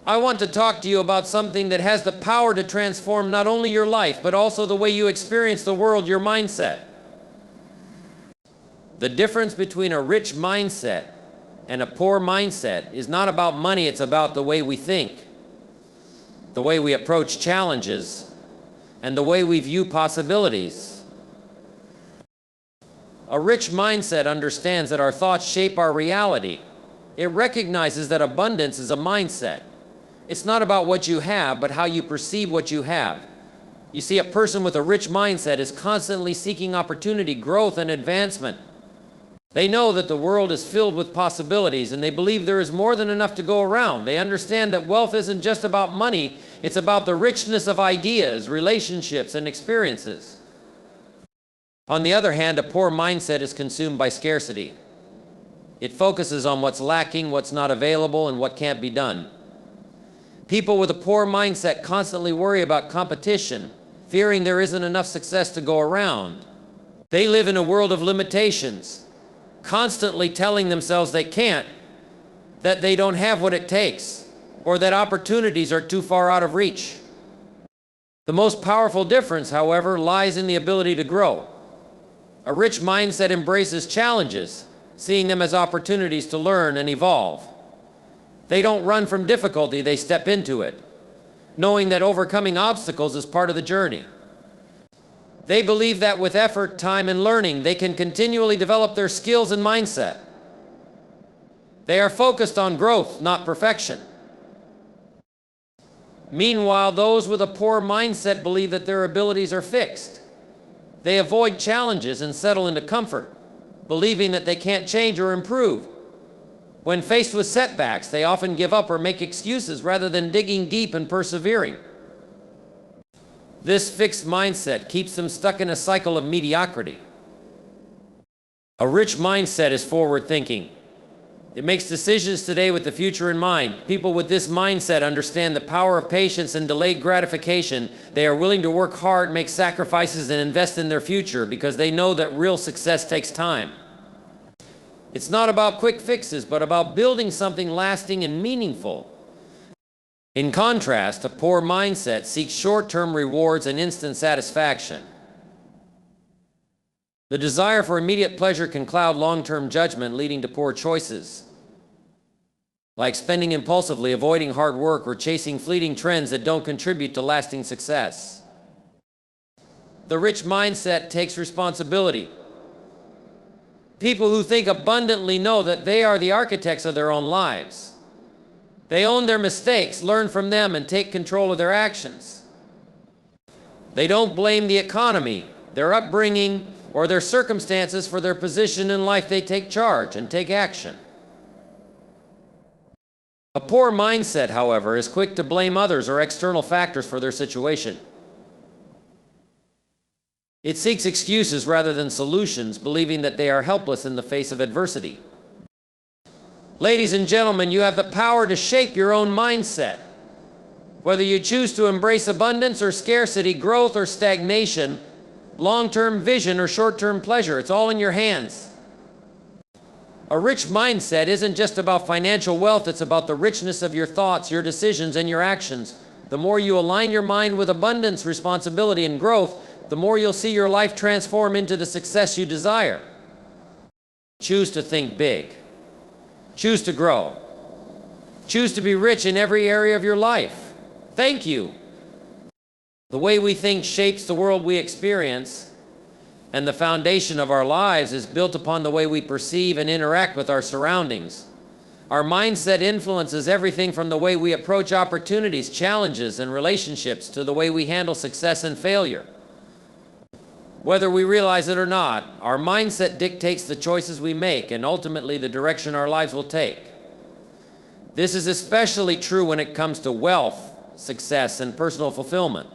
I want to talk to you about something that has the power to transform not only your life, but also the way you experience the world, your mindset. The difference between a rich mindset and a poor mindset is not about money, it's about the way we think, the way we approach challenges, and the way we view possibilities. A rich mindset understands that our thoughts shape our reality. It recognizes that abundance is a mindset. It's not about what you have, but how you perceive what you have. You see, a person with a rich mindset is constantly seeking opportunity, growth, and advancement. They know that the world is filled with possibilities, and they believe there is more than enough to go around. They understand that wealth isn't just about money, it's about the richness of ideas, relationships, and experiences. On the other hand, a poor mindset is consumed by scarcity. It focuses on what's lacking, what's not available, and what can't be done. People with a poor mindset constantly worry about competition, fearing there isn't enough success to go around. They live in a world of limitations, constantly telling themselves they can't, that they don't have what it takes, or that opportunities are too far out of reach. The most powerful difference, however, lies in the ability to grow. A rich mindset embraces challenges, seeing them as opportunities to learn and evolve. They don't run from difficulty, they step into it, knowing that overcoming obstacles is part of the journey. They believe that with effort, time, and learning, they can continually develop their skills and mindset. They are focused on growth, not perfection. Meanwhile, those with a poor mindset believe that their abilities are fixed. They avoid challenges and settle into comfort, believing that they can't change or improve. When faced with setbacks, they often give up or make excuses rather than digging deep and persevering. This fixed mindset keeps them stuck in a cycle of mediocrity. A rich mindset is forward-thinking. It makes decisions today with the future in mind. People with this mindset understand the power of patience and delayed gratification. They are willing to work hard, make sacrifices, and invest in their future because they know that real success takes time. It's not about quick fixes, but about building something lasting and meaningful. In contrast, a poor mindset seeks short-term rewards and instant satisfaction. The desire for immediate pleasure can cloud long-term judgment, leading to poor choices, like spending impulsively, avoiding hard work, or chasing fleeting trends that don't contribute to lasting success. The rich mindset takes responsibility. People who think abundantly know that they are the architects of their own lives. They own their mistakes, learn from them, and take control of their actions. They don't blame the economy, their upbringing, or their circumstances for their position in life. They take charge and take action. A poor mindset, however, is quick to blame others or external factors for their situation. It seeks excuses rather than solutions, believing that they are helpless in the face of adversity. Ladies and gentlemen, you have the power to shape your own mindset. Whether you choose to embrace abundance or scarcity, growth or stagnation, long-term vision or short-term pleasure, it's all in your hands. A rich mindset isn't just about financial wealth, it's about the richness of your thoughts, your decisions, and your actions. The more you align your mind with abundance, responsibility, and growth, the more you'll see your life transform into the success you desire. Choose to think big. Choose to grow. Choose to be rich in every area of your life. Thank you. The way we think shapes the world we experience, and the foundation of our lives is built upon the way we perceive and interact with our surroundings. Our mindset influences everything from the way we approach opportunities, challenges, and relationships to the way we handle success and failure. Whether we realize it or not, our mindset dictates the choices we make and ultimately the direction our lives will take. This is especially true when it comes to wealth, success, and personal fulfillment.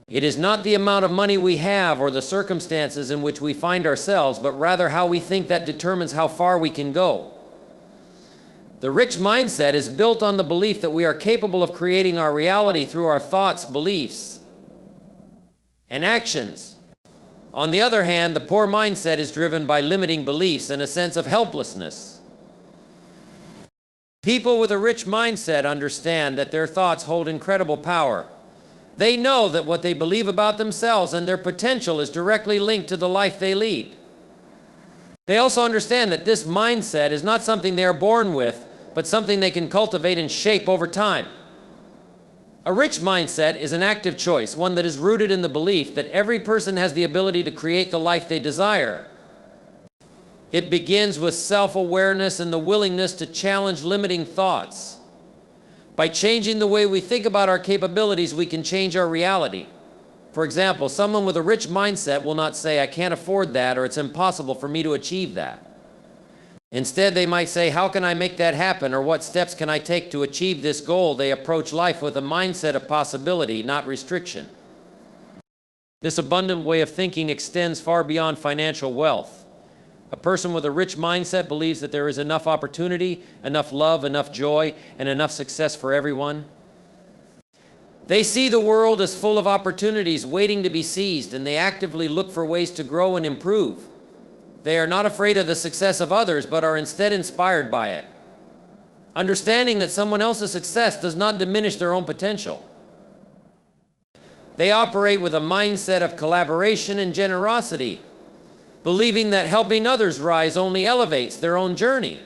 It is not the amount of money we have or the circumstances in which we find ourselves, but rather how we think that determines how far we can go. The rich mindset is built on the belief that we are capable of creating our reality through our thoughts, beliefs, and actions. On the other hand, the poor mindset is driven by limiting beliefs and a sense of helplessness. People with a rich mindset understand that their thoughts hold incredible power. They know that what they believe about themselves and their potential is directly linked to the life they lead. They also understand that this mindset is not something they are born with, but something they can cultivate and shape over time. A rich mindset is an active choice, one that is rooted in the belief that every person has the ability to create the life they desire. It begins with self-awareness and the willingness to challenge limiting thoughts. By changing the way we think about our capabilities, we can change our reality. For example, someone with a rich mindset will not say, "I can't afford that," or "It's impossible for me to achieve that." Instead, they might say, "How can I make that happen?" or "What steps can I take to achieve this goal?" They approach life with a mindset of possibility, not restriction. This abundant way of thinking extends far beyond financial wealth. A person with a rich mindset believes that there is enough opportunity, enough love, enough joy, and enough success for everyone. They see the world as full of opportunities waiting to be seized, and they actively look for ways to grow and improve. They are not afraid of the success of others, but are instead inspired by it. Understanding that someone else's success does not diminish their own potential. They operate with a mindset of collaboration and generosity, believing that helping others rise only elevates their own journey.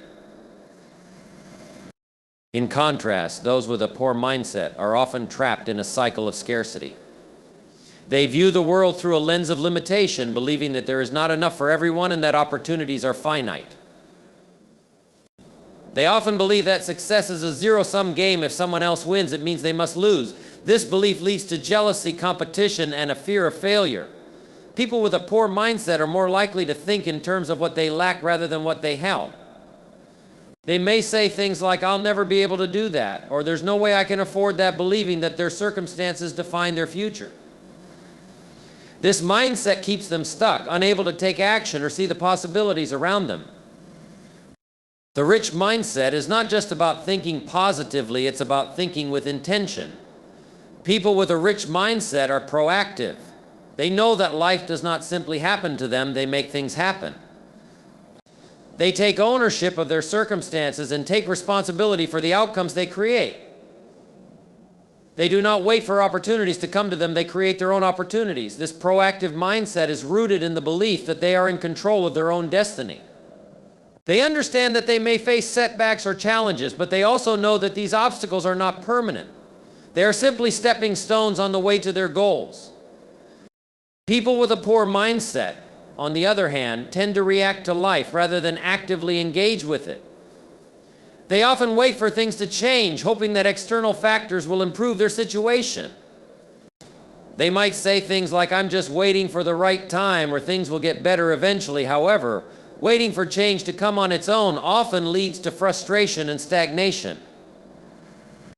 In contrast, those with a poor mindset are often trapped in a cycle of scarcity. They view the world through a lens of limitation, believing that there is not enough for everyone and that opportunities are finite. They often believe that success is a zero-sum game. If someone else wins, it means they must lose. This belief leads to jealousy, competition, and a fear of failure. People with a poor mindset are more likely to think in terms of what they lack rather than what they have. They may say things like, "I'll never be able to do that," or "There's no way I can afford that," believing that their circumstances define their future. This mindset keeps them stuck, unable to take action or see the possibilities around them. The rich mindset is not just about thinking positively, it's about thinking with intention. People with a rich mindset are proactive. They know that life does not simply happen to them, they make things happen. They take ownership of their circumstances and take responsibility for the outcomes they create. They do not wait for opportunities to come to them, they create their own opportunities. This proactive mindset is rooted in the belief that they are in control of their own destiny. They understand that they may face setbacks or challenges, but they also know that these obstacles are not permanent. They are simply stepping stones on the way to their goals. People with a poor mindset, on the other hand, tend to react to life rather than actively engage with it. They often wait for things to change, hoping that external factors will improve their situation. They might say things like, "I'm just waiting for the right time," or "Things will get better eventually." However, waiting for change to come on its own often leads to frustration and stagnation.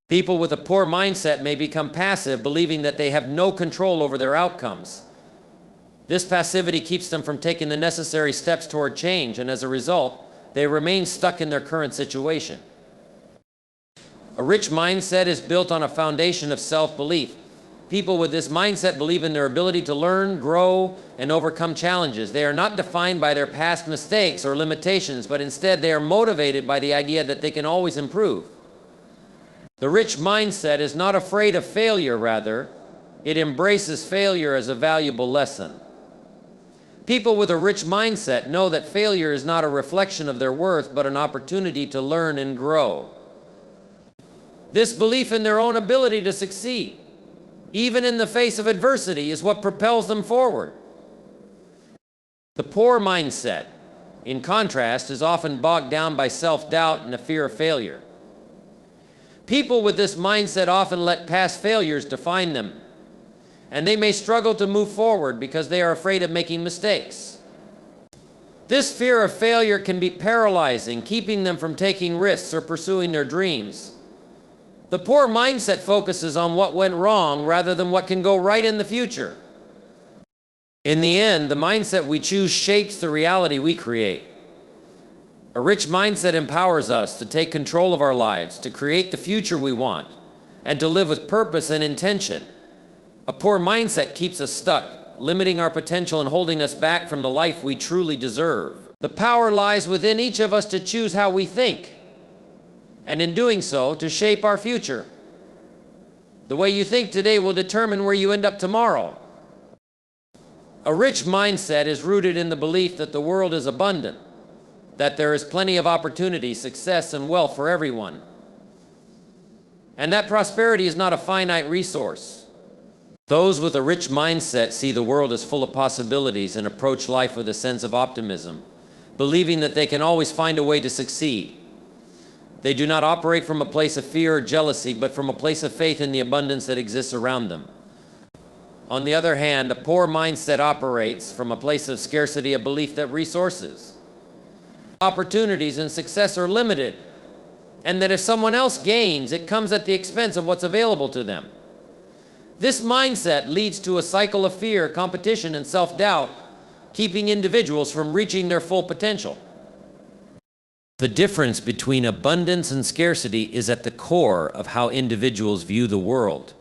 People with a poor mindset may become passive, believing that they have no control over their outcomes. This passivity keeps them from taking the necessary steps toward change, and as a result, they remain stuck in their current situation. A rich mindset is built on a foundation of self-belief. People with this mindset believe in their ability to learn, grow, and overcome challenges. They are not defined by their past mistakes or limitations, but instead they are motivated by the idea that they can always improve. The rich mindset is not afraid of failure, rather, it embraces failure as a valuable lesson. People with a rich mindset know that failure is not a reflection of their worth, but an opportunity to learn and grow. This belief in their own ability to succeed, even in the face of adversity, is what propels them forward. The poor mindset, in contrast, is often bogged down by self-doubt and a fear of failure. People with this mindset often let past failures define them, and they may struggle to move forward because they are afraid of making mistakes. This fear of failure can be paralyzing, keeping them from taking risks or pursuing their dreams. The poor mindset focuses on what went wrong rather than what can go right in the future. In the end, the mindset we choose shapes the reality we create. A rich mindset empowers us to take control of our lives, to create the future we want, and to live with purpose and intention. A poor mindset keeps us stuck, limiting our potential and holding us back from the life we truly deserve. The power lies within each of us to choose how we think and in doing so, to shape our future. The way you think today will determine where you end up tomorrow. A rich mindset is rooted in the belief that the world is abundant, that there is plenty of opportunity, success, and wealth for everyone, and that prosperity is not a finite resource. Those with a rich mindset see the world as full of possibilities and approach life with a sense of optimism, believing that they can always find a way to succeed. They do not operate from a place of fear or jealousy, but from a place of faith in the abundance that exists around them. On the other hand, a poor mindset operates from a place of scarcity, a belief that resources, opportunities, and success are limited, and that if someone else gains, it comes at the expense of what's available to them. This mindset leads to a cycle of fear, competition, and self-doubt, keeping individuals from reaching their full potential. The difference between abundance and scarcity is at the core of how individuals view the world.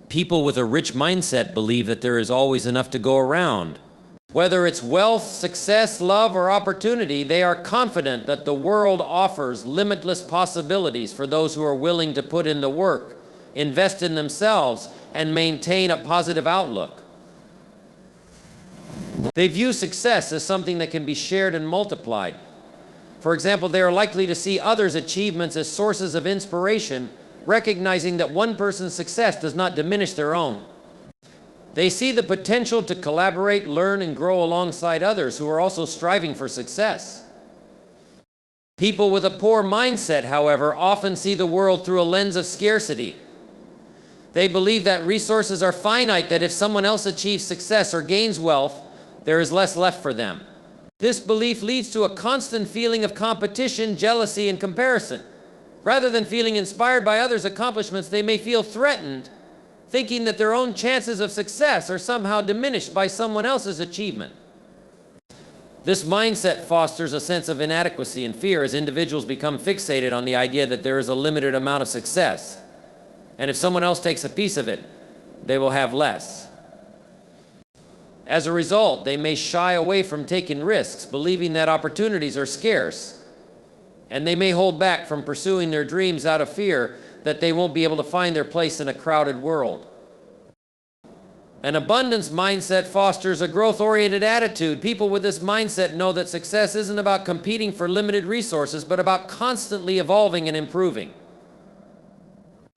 People with a rich mindset believe that there is always enough to go around. Whether it's wealth, success, love, or opportunity, they are confident that the world offers limitless possibilities for those who are willing to put in the work, invest in themselves, and maintain a positive outlook. They view success as something that can be shared and multiplied. For example, they are likely to see others' achievements as sources of inspiration, recognizing that one person's success does not diminish their own. They see the potential to collaborate, learn, and grow alongside others who are also striving for success. People with a poor mindset, however, often see the world through a lens of scarcity. They believe that resources are finite, that if someone else achieves success or gains wealth, there is less left for them. This belief leads to a constant feeling of competition, jealousy, and comparison. Rather than feeling inspired by others' accomplishments, they may feel threatened, thinking that their own chances of success are somehow diminished by someone else's achievement. This mindset fosters a sense of inadequacy and fear as individuals become fixated on the idea that there is a limited amount of success, and if someone else takes a piece of it, they will have less. As a result, they may shy away from taking risks, believing that opportunities are scarce, and they may hold back from pursuing their dreams out of fear that they won't be able to find their place in a crowded world. An abundance mindset fosters a growth-oriented attitude. People with this mindset know that success isn't about competing for limited resources, but about constantly evolving and improving.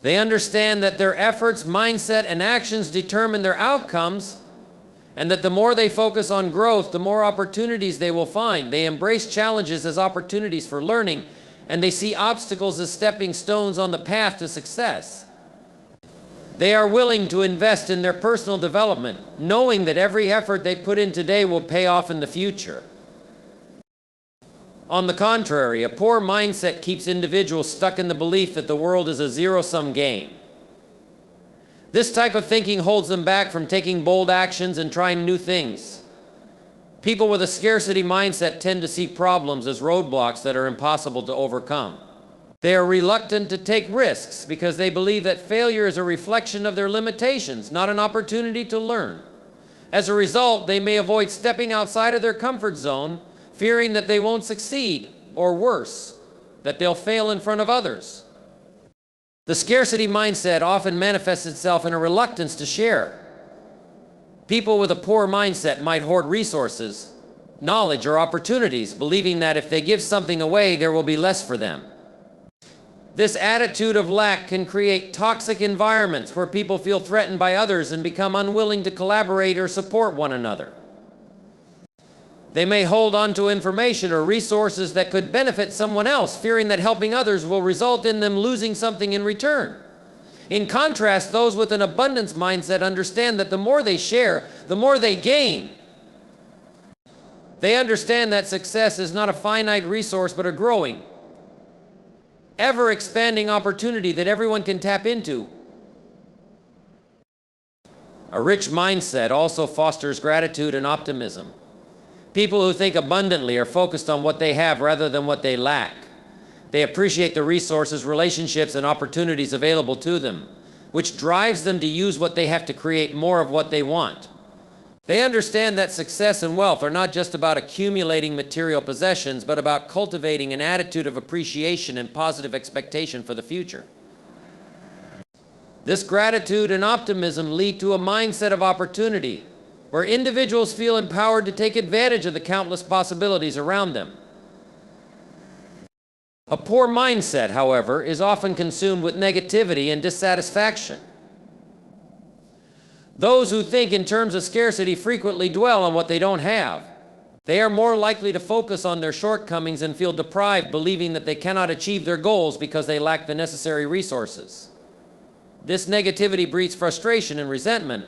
They understand that their efforts, mindset, and actions determine their outcomes, and that the more they focus on growth, the more opportunities they will find. They embrace challenges as opportunities for learning, and they see obstacles as stepping stones on the path to success. They are willing to invest in their personal development, knowing that every effort they put in today will pay off in the future. On the contrary, a poor mindset keeps individuals stuck in the belief that the world is a zero-sum game. This type of thinking holds them back from taking bold actions and trying new things. People with a scarcity mindset tend to see problems as roadblocks that are impossible to overcome. They are reluctant to take risks because they believe that failure is a reflection of their limitations, not an opportunity to learn. As a result, they may avoid stepping outside of their comfort zone, fearing that they won't succeed, or worse, that they'll fail in front of others. The scarcity mindset often manifests itself in a reluctance to share. People with a poor mindset might hoard resources, knowledge, or opportunities, believing that if they give something away, there will be less for them. This attitude of lack can create toxic environments where people feel threatened by others and become unwilling to collaborate or support one another. They may hold on to information or resources that could benefit someone else, fearing that helping others will result in them losing something in return. In contrast, those with an abundance mindset understand that the more they share, the more they gain. They understand that success is not a finite resource, but a growing, ever-expanding opportunity that everyone can tap into. A rich mindset also fosters gratitude and optimism. People who think abundantly are focused on what they have rather than what they lack. They appreciate the resources, relationships, and opportunities available to them, which drives them to use what they have to create more of what they want. They understand that success and wealth are not just about accumulating material possessions, but about cultivating an attitude of appreciation and positive expectation for the future. This gratitude and optimism lead to a mindset of opportunity, where individuals feel empowered to take advantage of the countless possibilities around them. A poor mindset, however, is often consumed with negativity and dissatisfaction. Those who think in terms of scarcity frequently dwell on what they don't have. They are more likely to focus on their shortcomings and feel deprived, believing that they cannot achieve their goals because they lack the necessary resources. This negativity breeds frustration and resentment,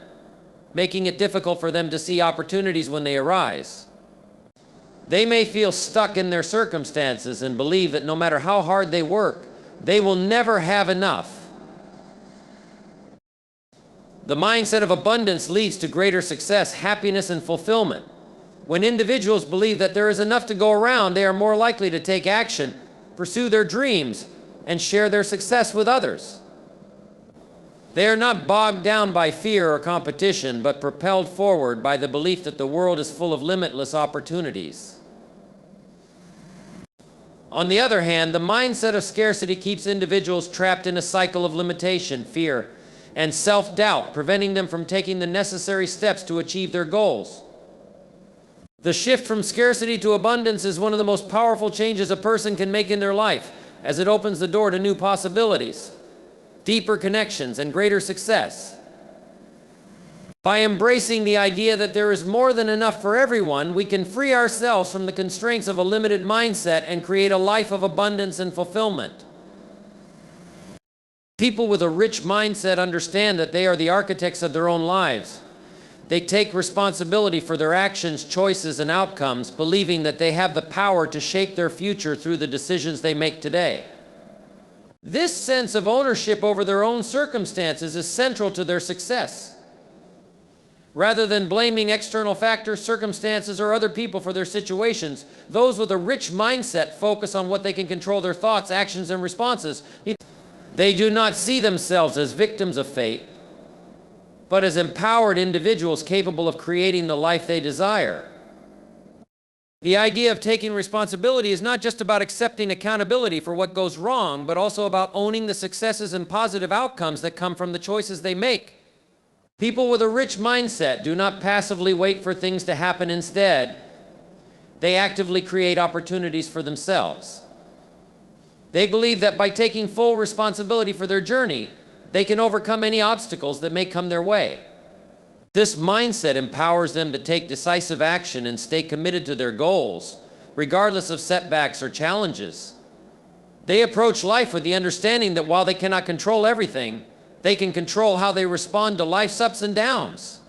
making it difficult for them to see opportunities when they arise. They may feel stuck in their circumstances and believe that no matter how hard they work, they will never have enough. The mindset of abundance leads to greater success, happiness, and fulfillment. When individuals believe that there is enough to go around, they are more likely to take action, pursue their dreams, and share their success with others. They are not bogged down by fear or competition, but propelled forward by the belief that the world is full of limitless opportunities. On the other hand, the mindset of scarcity keeps individuals trapped in a cycle of limitation, fear, and self-doubt, preventing them from taking the necessary steps to achieve their goals. The shift from scarcity to abundance is one of the most powerful changes a person can make in their life, as it opens the door to new possibilities, deeper connections, and greater success. By embracing the idea that there is more than enough for everyone, we can free ourselves from the constraints of a limited mindset and create a life of abundance and fulfillment. People with a rich mindset understand that they are the architects of their own lives. They take responsibility for their actions, choices, and outcomes, believing that they have the power to shape their future through the decisions they make today. This sense of ownership over their own circumstances is central to their success. Rather than blaming external factors, circumstances, or other people for their situations, those with a rich mindset focus on what they can control: their thoughts, actions, and responses. They do not see themselves as victims of fate, but as empowered individuals capable of creating the life they desire. The idea of taking responsibility is not just about accepting accountability for what goes wrong, but also about owning the successes and positive outcomes that come from the choices they make. People with a rich mindset do not passively wait for things to happen. Instead, they actively create opportunities for themselves. They believe that by taking full responsibility for their journey, they can overcome any obstacles that may come their way. This mindset empowers them to take decisive action and stay committed to their goals, regardless of setbacks or challenges. They approach life with the understanding that while they cannot control everything, they can control how they respond to life's ups and downs.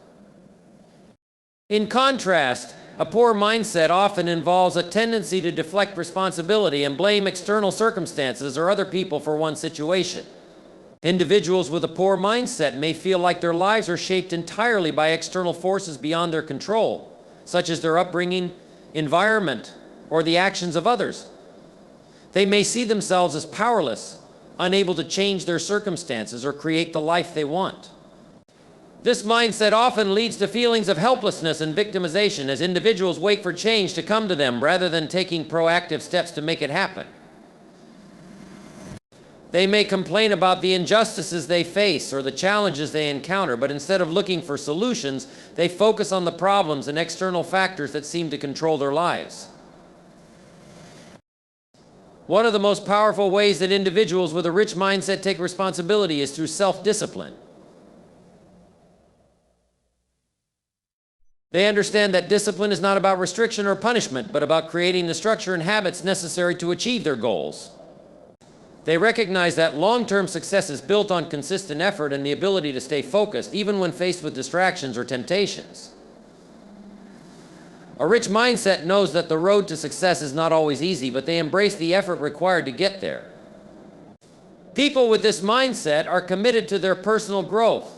In contrast, a poor mindset often involves a tendency to deflect responsibility and blame external circumstances or other people for one's situation. Individuals with a poor mindset may feel like their lives are shaped entirely by external forces beyond their control, such as their upbringing, environment, or the actions of others. They may see themselves as powerless, unable to change their circumstances or create the life they want. This mindset often leads to feelings of helplessness and victimization as individuals wait for change to come to them rather than taking proactive steps to make it happen. They may complain about the injustices they face or the challenges they encounter, but instead of looking for solutions, they focus on the problems and external factors that seem to control their lives. One of the most powerful ways that individuals with a rich mindset take responsibility is through self-discipline. They understand that discipline is not about restriction or punishment, but about creating the structure and habits necessary to achieve their goals. They recognize that long-term success is built on consistent effort and the ability to stay focused, even when faced with distractions or temptations. A rich mindset knows that the road to success is not always easy, but they embrace the effort required to get there. People with this mindset are committed to their personal growth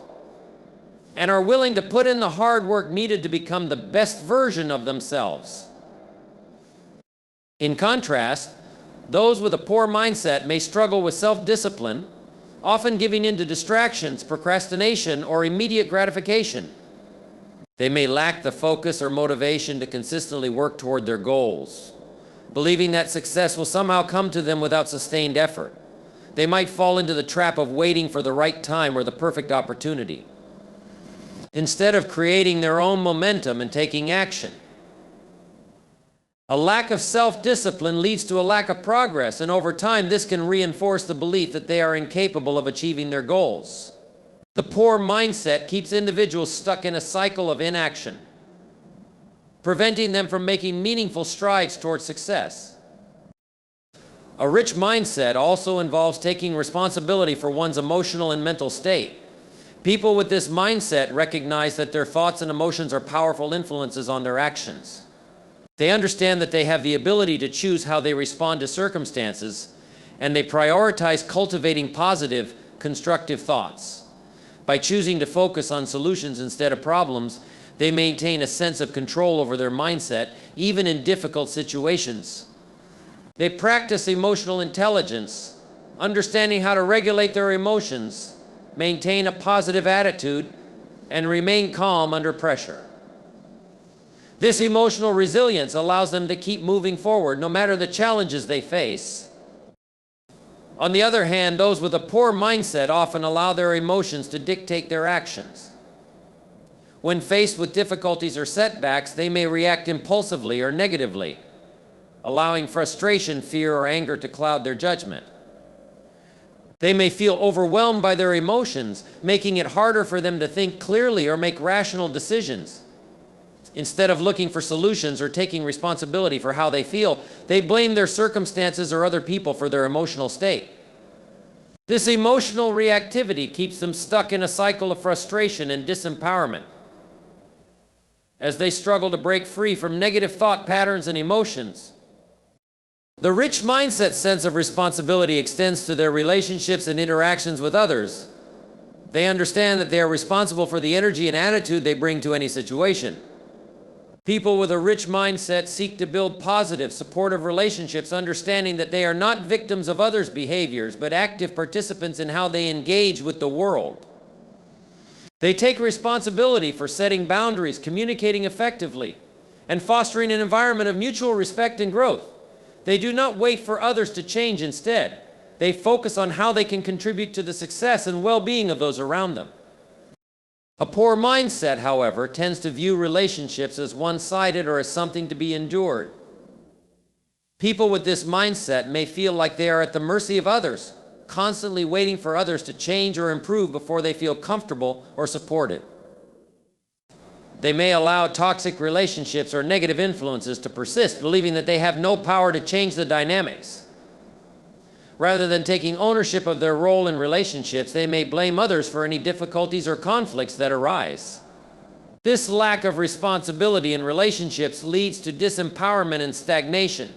and are willing to put in the hard work needed to become the best version of themselves. In contrast, those with a poor mindset may struggle with self-discipline, often giving in to distractions, procrastination, or immediate gratification. They may lack the focus or motivation to consistently work toward their goals, believing that success will somehow come to them without sustained effort. They might fall into the trap of waiting for the right time or the perfect opportunity, instead of creating their own momentum and taking action. A lack of self-discipline leads to a lack of progress, and over time this can reinforce the belief that they are incapable of achieving their goals. The poor mindset keeps individuals stuck in a cycle of inaction, preventing them from making meaningful strides toward success. A rich mindset also involves taking responsibility for one's emotional and mental state. People with this mindset recognize that their thoughts and emotions are powerful influences on their actions. They understand that they have the ability to choose how they respond to circumstances, and they prioritize cultivating positive, constructive thoughts. By choosing to focus on solutions instead of problems, they maintain a sense of control over their mindset, even in difficult situations. They practice emotional intelligence, understanding how to regulate their emotions, maintain a positive attitude, and remain calm under pressure. This emotional resilience allows them to keep moving forward no matter the challenges they face. On the other hand, those with a poor mindset often allow their emotions to dictate their actions. When faced with difficulties or setbacks, they may react impulsively or negatively, allowing frustration, fear, or anger to cloud their judgment. They may feel overwhelmed by their emotions, making it harder for them to think clearly or make rational decisions. Instead of looking for solutions or taking responsibility for how they feel, they blame their circumstances or other people for their emotional state. This emotional reactivity keeps them stuck in a cycle of frustration and disempowerment. As they struggle to break free from negative thought patterns and emotions, the rich mindset sense of responsibility extends to their relationships and interactions with others. They understand that they are responsible for the energy and attitude they bring to any situation. People with a rich mindset seek to build positive, supportive relationships, understanding that they are not victims of others' behaviors, but active participants in how they engage with the world. They take responsibility for setting boundaries, communicating effectively, and fostering an environment of mutual respect and growth. They do not wait for others to change. Instead, they focus on how they can contribute to the success and well-being of those around them. A poor mindset, however, tends to view relationships as one-sided or as something to be endured. People with this mindset may feel like they are at the mercy of others, constantly waiting for others to change or improve before they feel comfortable or supported. They may allow toxic relationships or negative influences to persist, believing that they have no power to change the dynamics. Rather than taking ownership of their role in relationships, they may blame others for any difficulties or conflicts that arise. This lack of responsibility in relationships leads to disempowerment and stagnation.